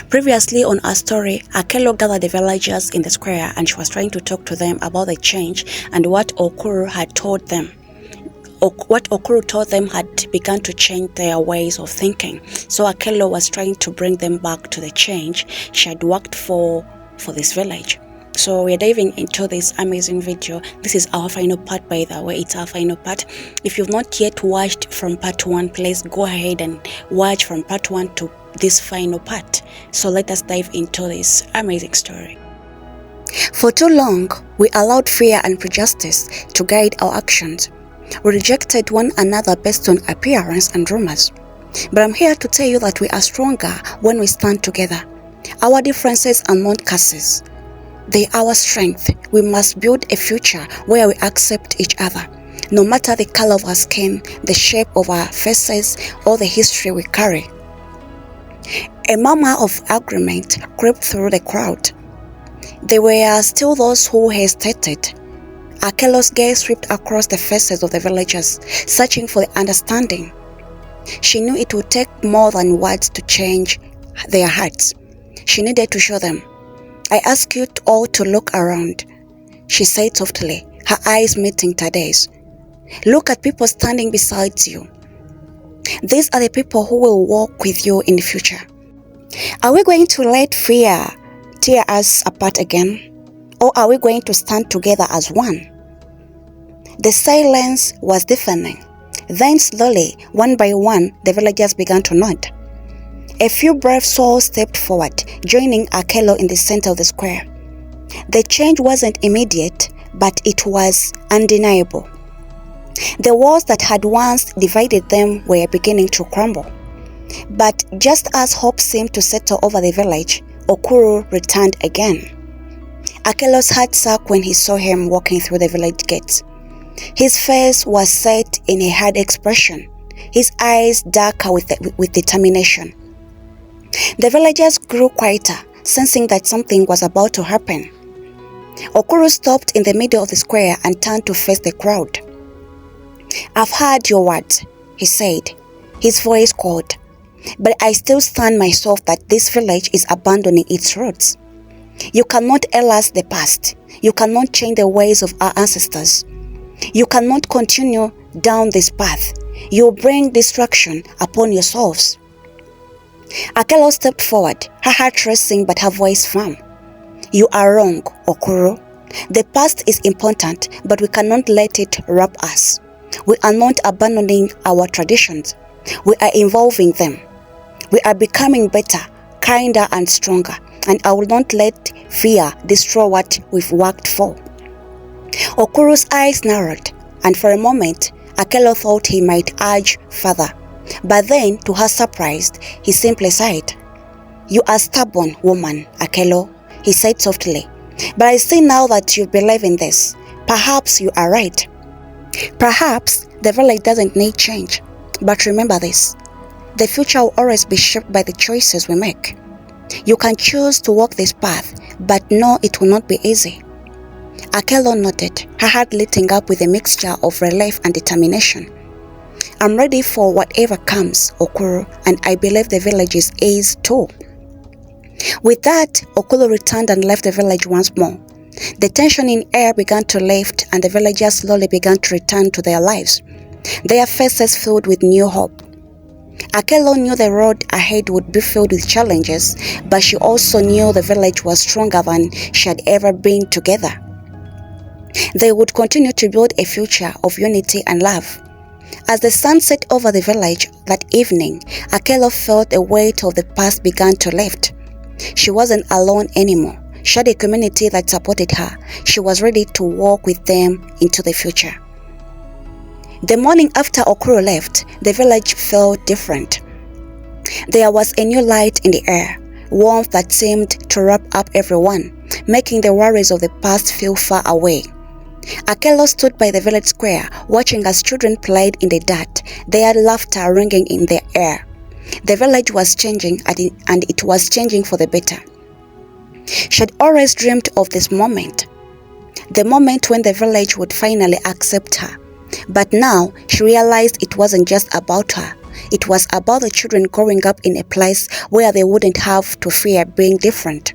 Previously on our story, Akelo gathered the villagers in the square and she was trying to talk to them about the change and what Okuru had told them. What Okuru told them had begun to change their ways of thinking. So Akelo was trying to bring them back to the change she had worked for this village. So we're diving into this amazing video. This is our final part, by the way. It's our final part. If you've not yet watched from part 1, please go ahead and watch from part 1 to this final part. So let us dive into this amazing story. For too long, we allowed fear and prejudice to guide our actions. We rejected one another based on appearance and rumors. But I'm here to tell you that we are stronger when we stand together. Our differences are not curses. They are our strength. We must build a future where we accept each other, no matter the color of our skin, the shape of our faces, or the history we carry. A murmur of agreement crept through the crowd. There were still those who hesitated. Akelo's gaze swept across the faces of the villagers, searching for the understanding. She knew it would take more than words to change their hearts. She needed to show them. "I ask you all to look around," she said softly, her eyes meeting Tade's. "Look at people standing beside you. These are the people who will walk with you in the future. Are we going to let fear tear us apart again? Or are we going to stand together as one?" The silence was deafening. Then slowly, one by one, the villagers began to nod. A few brave souls stepped forward, joining Akelo in the center of the square. The change wasn't immediate, but it was undeniable. The walls that had once divided them were beginning to crumble. But just as hope seemed to settle over the village, Okuru returned again. Akelo's heart sank when he saw him walking through the village gates. His face was set in a hard expression, his eyes darker with determination. The villagers grew quieter, sensing that something was about to happen. Okuru stopped in the middle of the square and turned to face the crowd. "I've heard your words," he said, his voice cold. "But I still stand myself that this village is abandoning its roots. You cannot erase the past. You cannot change the ways of our ancestors. You cannot continue down this path. You bring destruction upon yourselves." Akelo stepped forward, her heart racing but her voice firm. "You are wrong, Okuru. The past is important, but we cannot let it wrap us. We are not abandoning our traditions. We are evolving them. We are becoming better, kinder and stronger, and I will not let fear destroy what we've worked for." Okuru's eyes narrowed, and for a moment, Akelo thought he might urge further. But then, to her surprise, he simply sighed. "You are stubborn, woman, Akelo," he said softly. "But I see now that you believe in this. Perhaps you are right. Perhaps the village doesn't need change. But remember this. The future will always be shaped by the choices we make. You can choose to walk this path, but no, it will not be easy." Akelo nodded, her heart lighting up with a mixture of relief and determination. "I'm ready for whatever comes, Okuru, and I believe the village is too." With that, Okuru returned and left the village once more. The tension in air began to lift, and the villagers slowly began to return to their lives, their faces filled with new hope. Akelo knew the road ahead would be filled with challenges, but she also knew the village was stronger than she had ever been together. They would continue to build a future of unity and love. As the sun set over the village that evening, Akelo felt the weight of the past began to lift. She wasn't alone anymore. She had a community that supported her. She was ready to walk with them into the future. The morning after Okuru left, the village felt different. There was a new light in the air, warmth that seemed to wrap up everyone, making the worries of the past feel far away. Akelo stood by the village square, watching as children played in the dirt, their laughter ringing in the air. The village was changing, and it was changing for the better. She had always dreamed of this moment, the moment when the village would finally accept her. But now she realized it wasn't just about her, It was about the children growing up in a place where they wouldn't have to fear being different.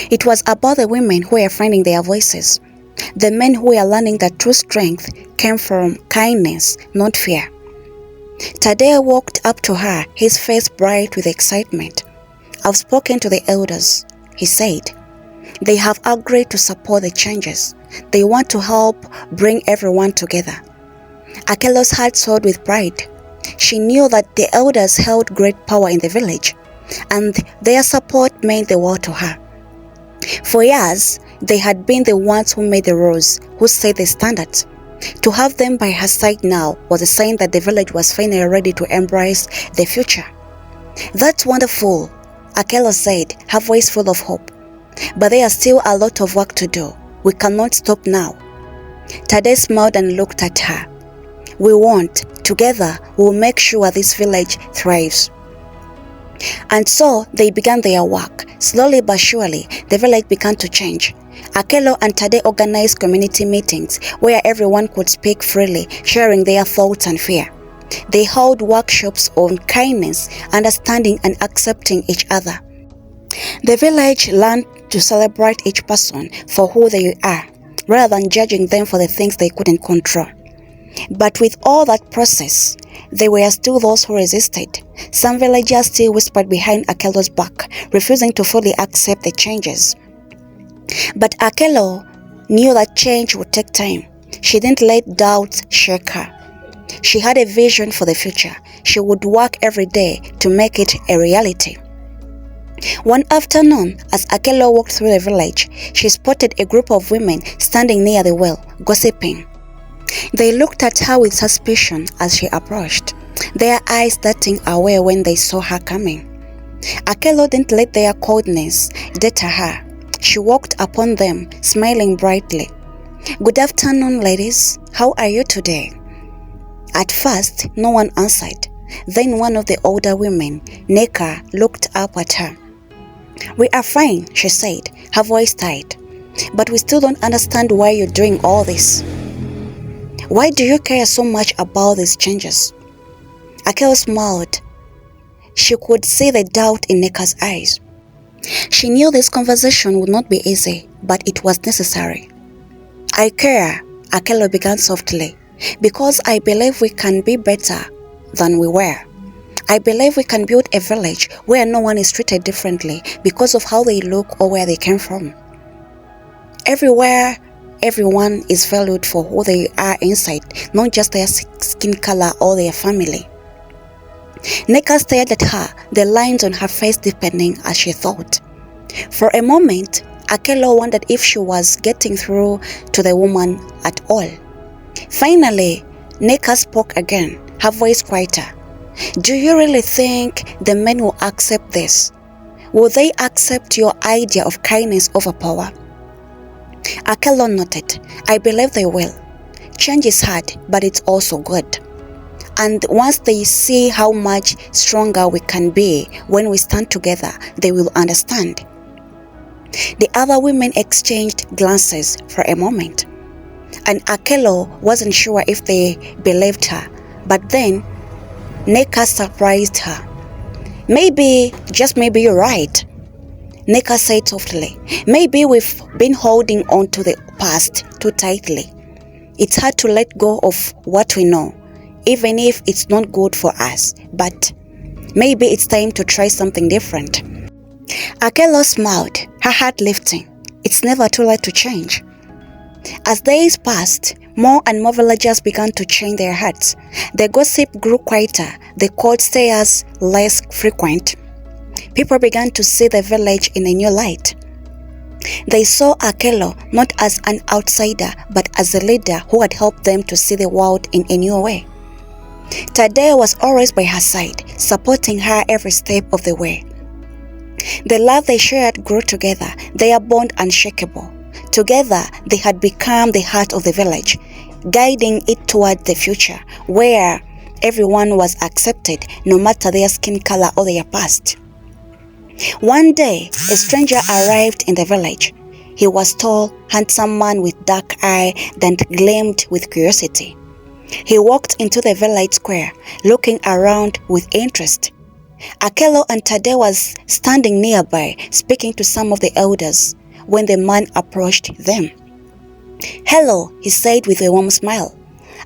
It was about the women who were finding their voices, the men who were learning that true strength came from kindness, not fear. Tadeo walked up to her, his face bright with excitement. "I've spoken to the elders," he said. "They have agreed to support the changes. They want to help bring everyone together." Akelo's heart soared with pride. She knew that the elders held great power in the village, and their support meant the world to her. For years, they had been the ones who made the rules, who set the standards. To have them by her side now was a sign that the village was finally ready to embrace the future. "That's wonderful," Akelo said, her voice full of hope. "But there is still a lot of work to do. We cannot stop now." Tade smiled and looked at her. "We won't. Together, we'll make sure this village thrives." And so they began their work. Slowly but surely, the village began to change. Akelo and Tade organized community meetings where everyone could speak freely, sharing their thoughts and fear. They held workshops on kindness, understanding, and accepting each other. The village learned to celebrate each person for who they are, rather than judging them for the things they couldn't control. But with all that process, there were still those who resisted. Some villagers still whispered behind Akelo's back, refusing to fully accept the changes. But Akelo knew that change would take time. She didn't let doubts shake her. She had a vision for the future. She would work every day to make it a reality. One afternoon, as Akelo walked through the village, she spotted a group of women standing near the well, gossiping. They looked at her with suspicion as she approached, their eyes darting away when they saw her coming. Akelo didn't let their coldness deter her. She walked upon them, smiling brightly. "Good afternoon, ladies. How are you today?" At first, no one answered. Then one of the older women, Neka, looked up at her. "We are fine," she said, her voice tight. "But we still don't understand why you're doing all this. Why do you care so much about these changes?" Akelo smiled. She could see the doubt in Neka's eyes. She knew this conversation would not be easy, but it was necessary. "I care," Akelo began softly, "because I believe we can be better than we were. I believe we can build a village where no one is treated differently because of how they look or where they came from. Everywhere, everyone is valued for who they are inside, not just their skin color or their family." Neka stared at her, the lines on her face deepening as she thought. For a moment, Akelo wondered if she was getting through to the woman at all. Finally, Neka spoke again, her voice quieter. "Do you really think the men will accept this? Will they accept your idea of kindness over power?" Akelo nodded. "I believe they will. Change is hard, but it's also good. And once they see how much stronger we can be when we stand together, they will understand." The other women exchanged glances for a moment, and Akelo wasn't sure if they believed her. But then, Neka surprised her. "Maybe, just maybe you're right," Neka said softly. "Maybe we've been holding on to the past too tightly. It's hard to let go of what we know, even if it's not good for us, but maybe it's time to try something different." Akelo smiled, her heart lifting. It's never too late to change. As days passed, more and more villagers began to change their hearts. The gossip grew quieter, the cold stares less frequent. People began to see the village in a new light. They saw Akelo not as an outsider, but as a leader who had helped them to see the world in a new way. Tadeo was always by her side, supporting her every step of the way. The love they shared grew together, their bond unshakable. Together, they had become the heart of the village, guiding it toward the future, where everyone was accepted, no matter their skin color or their past. One day, a stranger arrived in the village. He was tall, handsome man with dark eyes that gleamed with curiosity. He walked into the village square, looking around with interest. Akello and Tade was standing nearby, speaking to some of the elders, when the man approached them. "Hello," he said with a warm smile.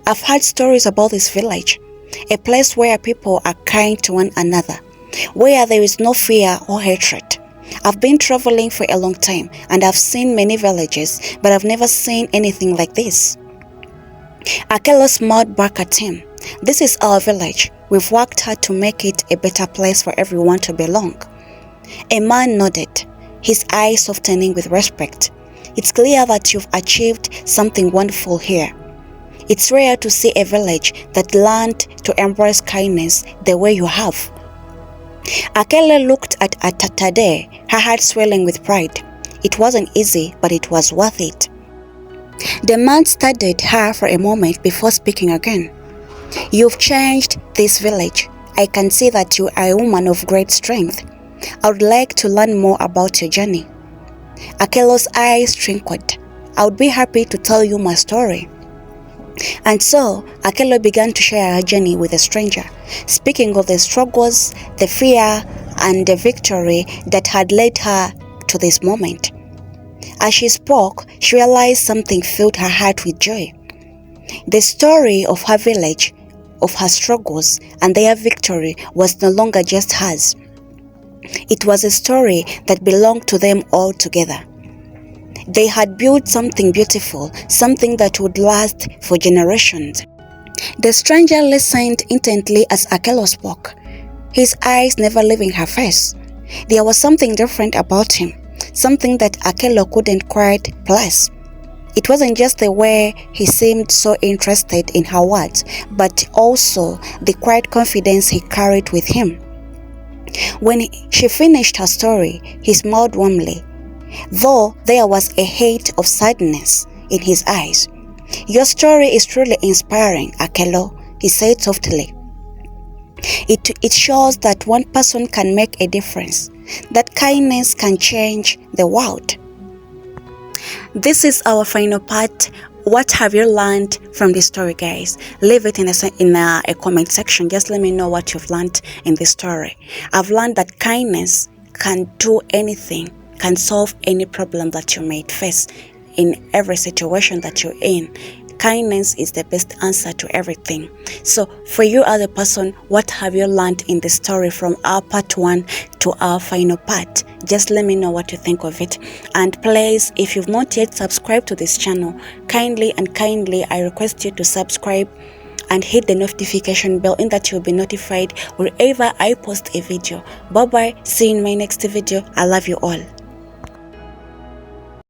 "I've heard stories about this village, a place where people are kind to one another, where there is no fear or hatred. I've been traveling for a long time and I've seen many villages, but I've never seen anything like this." Akello smiled back at him. "This is our village. We've worked hard to make it a better place for everyone to belong." A man nodded, his eyes softening with respect. "It's clear that you've achieved something wonderful here. It's rare to see a village that learned to embrace kindness the way you have." Akello looked at Tade, her heart swelling with pride. It wasn't easy, but it was worth it. The man studied her for a moment before speaking again. "You've changed this village. I can see that you are a woman of great strength. I would like to learn more about your journey." Akello's eyes twinkled. "I would be happy to tell you my story." And so, Akello began to share her journey with a stranger, speaking of the struggles, the fear, and the victory that had led her to this moment. As she spoke, she realized something filled her heart with joy. The story of her village, of her struggles, and their victory was no longer just hers. It was a story that belonged to them all together. They had built something beautiful, something that would last for generations. The stranger listened intently as Akello spoke, his eyes never leaving her face. There was something different about him, something that Akello couldn't quite place. It wasn't just the way he seemed so interested in her words, but also the quiet confidence he carried with him. When she finished her story, he smiled warmly, though there was a hint of sadness in his eyes. "Your story is truly inspiring, Akello," he said softly. It shows that one person can make a difference, that kindness can change the world. This is our final part. What have you learned from this story, guys? Leave it in a comment section. Just let me know what you've learned in this story. I've learned that kindness can do anything, can solve any problem that you might face in every situation that you're in. Kindness is the best answer to everything. So for you as a person, what have you learned in the story from our part 1 to our final part? Just let me know what you think of it. And please, if you've not yet subscribed to this channel, kindly I request you to subscribe and hit the notification bell in that you'll be notified wherever I post a video. Bye bye. See you in my next video. I love you all.